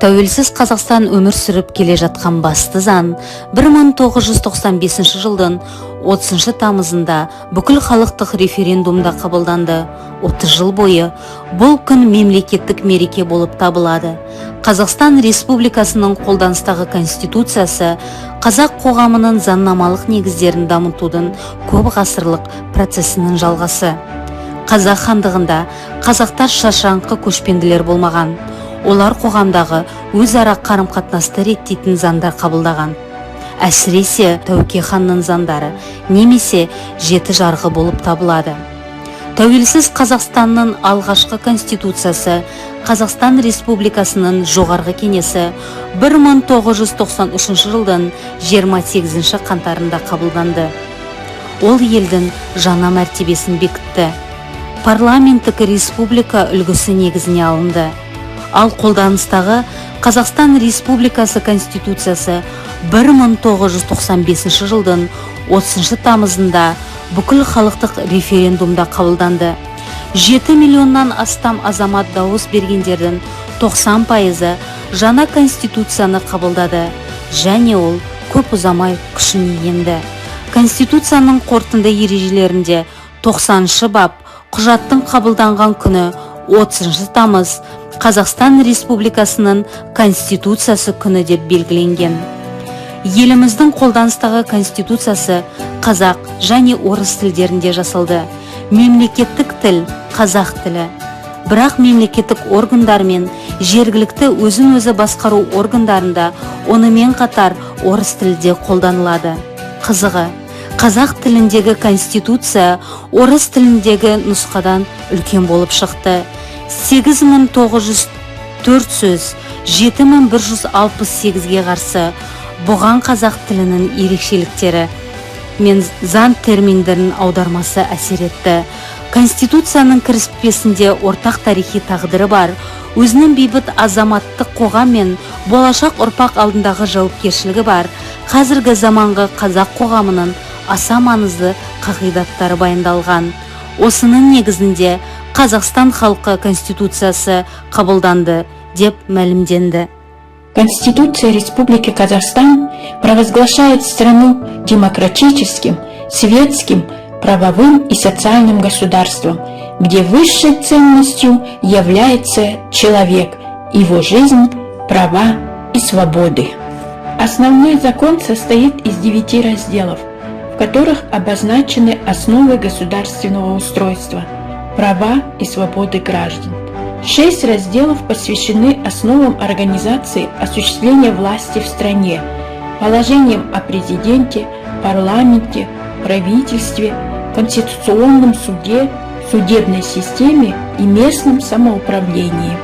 Тәуелсіз Қазақстан өмір сүріп келе жатқан басты заң 1995 жылдың 30 тамызында бүкіл халықтық референдумда қабылданды. 30 жыл бойы бұл күн мемлекеттік мереке болып табылады. Қазақстан Республикасының қолданыстағы Конституциясы қазақ қоғамының заңнамалық негіздерін дамытудың көп ғасырлық процесінің жалғасы. Қазақ хандығында қазақтар шашаңқы көшпенділер болмаған. Олар қоғамдағы өзара қарым-қатынасты реттейтін заңдар қабылдаған. Әсіресе Тәуке ханның заңдары немесе жеті жарғы болып табылады. Тәуелсіз Қазақстанның алғашқы конституциясы Қазақстан Республикасының жоғарғы кеңесі 1993 жылдың 28 қаңтарында қабылданды. Ол елдің жаңа мәртебесін бекітті. Парламенттік республика үлгісі негізіне алынды. Ал қолданыстағы Қазақстан Республикасы Конституциясы 1995 жылдың 30 тамызында бүкіл халықтық референдумда қабылданды. 7 миллионнан астам азамат дауыс бергендердің 90% жаңа Конституцияны қабылдады, және ол көп ұзамай күшіне енді. Конституцияның қорытынды ережелерінде 90 бап құжаттың қабылданған күні 30 тамыз Қазақстан Республикасының Конституциясы күні деп белгіленген. Еліміздің қолданыстағы Конституциясы қазақ және орыс тілдерінде жасалды. Мемлекеттік тіл қазақ тілі. Бірақ мемлекеттік органдар мен жергілікті өзін-өзі басқару органдарында онымен қатар орыс тілде қолданылады. Қызығы, қазақ тіліндегі Конституция орыс тіліндегі нұсқадан үлкен болып шықты. 8904 сөз 7168-ге қарсы. Бұған қазақ тілінің ерекшеліктері мен заң терминдерінің аудармасы әсер етті. Конституцияның кіріспесінде ортақ тарихи тағдыры бар, өзінің бейбіт азаматтық қоғам мен болашақ ұрпақ алдындағы жауапкершілігі бар, қазіргі заманғы қазақ қоғамының аса маңызды қағидаттары баяндалған. Осының негізінде Қазақстан халқы Конституциясы қабылданды деп мәлімденді. Конституция Республики Казахстан провозглашает страну демократическим, светским, правовым и социальным государством, где высшей ценностью является человек, его жизнь, права и свободы. Основной закон состоит из 9 разделов, в которых обозначены основы государственного устройства, права и свободы граждан. 6 разделов посвящены основам организации осуществления власти в стране, положениям о президенте, парламенте, правительстве, конституционном суде, судебной системе и местном самоуправлении.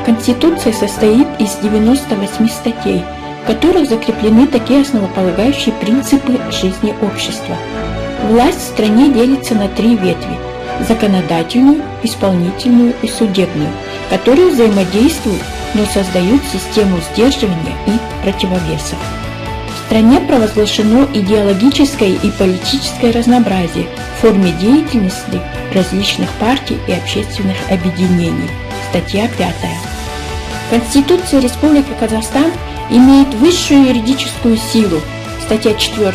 Конституция состоит из 98 статей, в которых закреплены такие основополагающие принципы жизни общества. Власть в стране делится на 3 ветви: законодательную, исполнительную и судебную, которые взаимодействуют, но создают систему сдерживания и противовесов. В стране провозглашено идеологическое и политическое разнообразие в форме деятельности различных партий и общественных объединений. Статья 5. Конституция Республики Казахстан имеет высшую юридическую силу. Статья 4.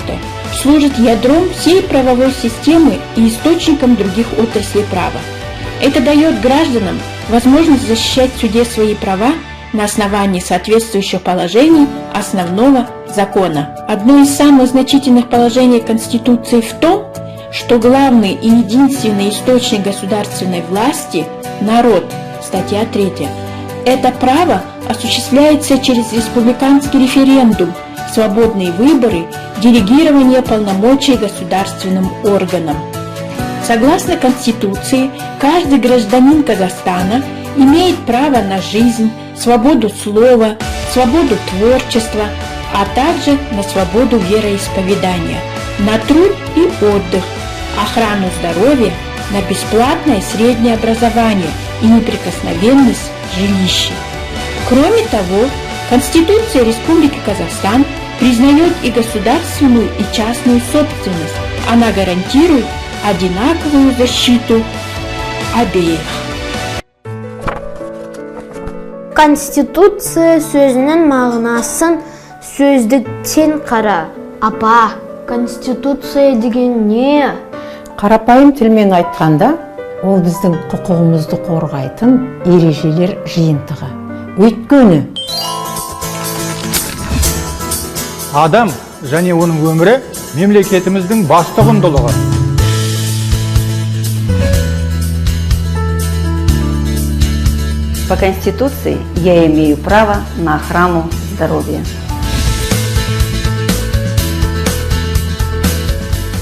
Служит ядром всей правовой системы и источником других отраслей права. Это дает гражданам возможность защищать в суде свои права на основании соответствующих положений основного закона. Одно из самых значительных положений Конституции в том, что главный и единственный источник государственной власти – народ. Статья 3. Это право осуществляется через республиканский референдум, свободные выборы, делегирование полномочий государственным органам. Согласно Конституции, каждый гражданин Казахстана имеет право на жизнь, свободу слова, свободу творчества, а также на свободу вероисповедания, на труд и отдых, охрану здоровья, на бесплатное среднее образование и неприкосновенность жилища. Кроме того, Конституция Республики Казахстан признает и государственную, и частную собственность. Она гарантирует одинаковую защиту обеих. Конституция сөзінің мағынасын сөздіктен қара. Апа, конституция деген не? Қарапайым тілмен айтқанда, ол біздің құқығымызды қорғайтын ережелер жиынтығы. Өйткені адам және оның өмірі мемлекетіміздің басты құндылығы. По Конституции я имею право на охрану здоровья.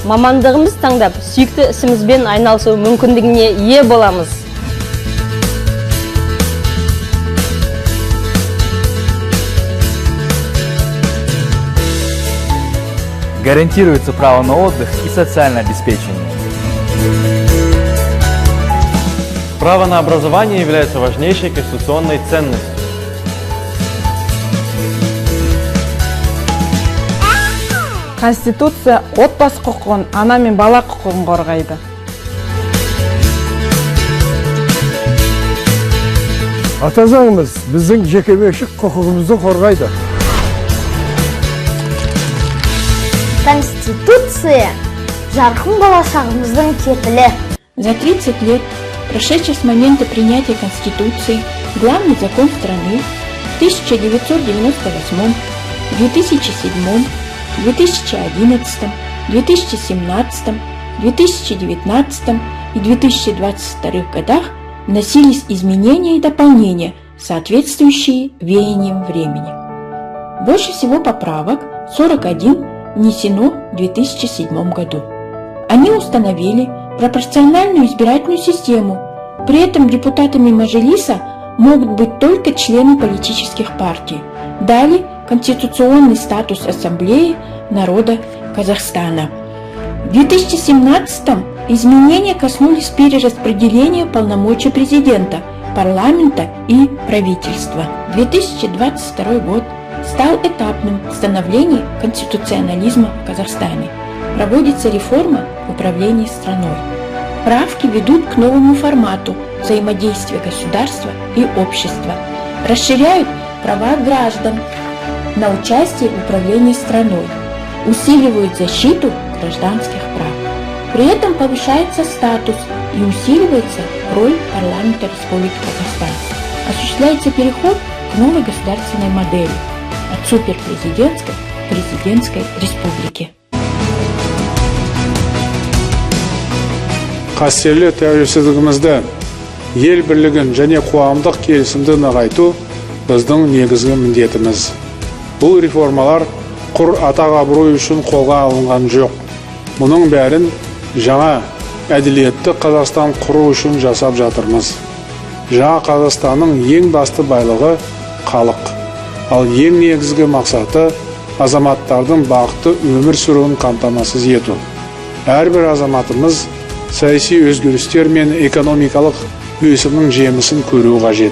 Мамандығымыз таңдап, сүйікті ісімізбен айналысу мүмкіндігіне ие боламыз. Гарантируется право на отдых и социальное обеспечение. Право на образование является важнейшей конституционной ценностью. Конституция отбасы құқығын, ана мен бала құқығын қорғайды. Ата заңымыз біздің жекеменшік құқығымызды қорғайды. Конституция жарқын болашағымыздың кепілі. За 30 лет, прошедших с момента принятия Конституции, главный закон страны в 1998, 2007, 2011, 2017, 2019 и 2022 годах вносились изменения и дополнения, соответствующие веяниям времени. Больше всего поправок, 41, внесено в 2007 году. Они установили пропорциональную избирательную систему, при этом депутатами Мажилиса могут быть только члены политических партий. Дали конституционный статус Ассамблеи народа Казахстана. В 2017-м изменения коснулись перераспределения полномочий президента, парламента и правительства. 2022 год стал этапным в становлении конституционализма в Казахстане. Проводится реформа в управлении страной. Правки ведут к новому формату взаимодействия государства и общества, расширяют права граждан на участие в управлении страной, усиливают защиту гражданских прав. При этом повышается статус и усиливается роль парламента Республики Казахстан. Осуществляется переход к новой государственной модели от суперпрезидентской к президентской республике. Қастерлі тәуелсіздігімізді, ел бірлігін және қоғамдық келісімді нығайту біздің негізгі міндетіміз. Бұл реформалар құр атақ абырой үшін қолға алынған жоқ. Мұның бәрін жаңа әділетті Қазақстан құру үшін жасап жатырмыз. Жаңа Қазақстанның ең басты байлығы халық, ал ең негізгі мақсаты азаматтардың бақытты өмір сүруін қамтамасыз ету. Әрбір азаматымыз саяси өзгерістер мен экономикалық өсімнің жемісін көру қажет.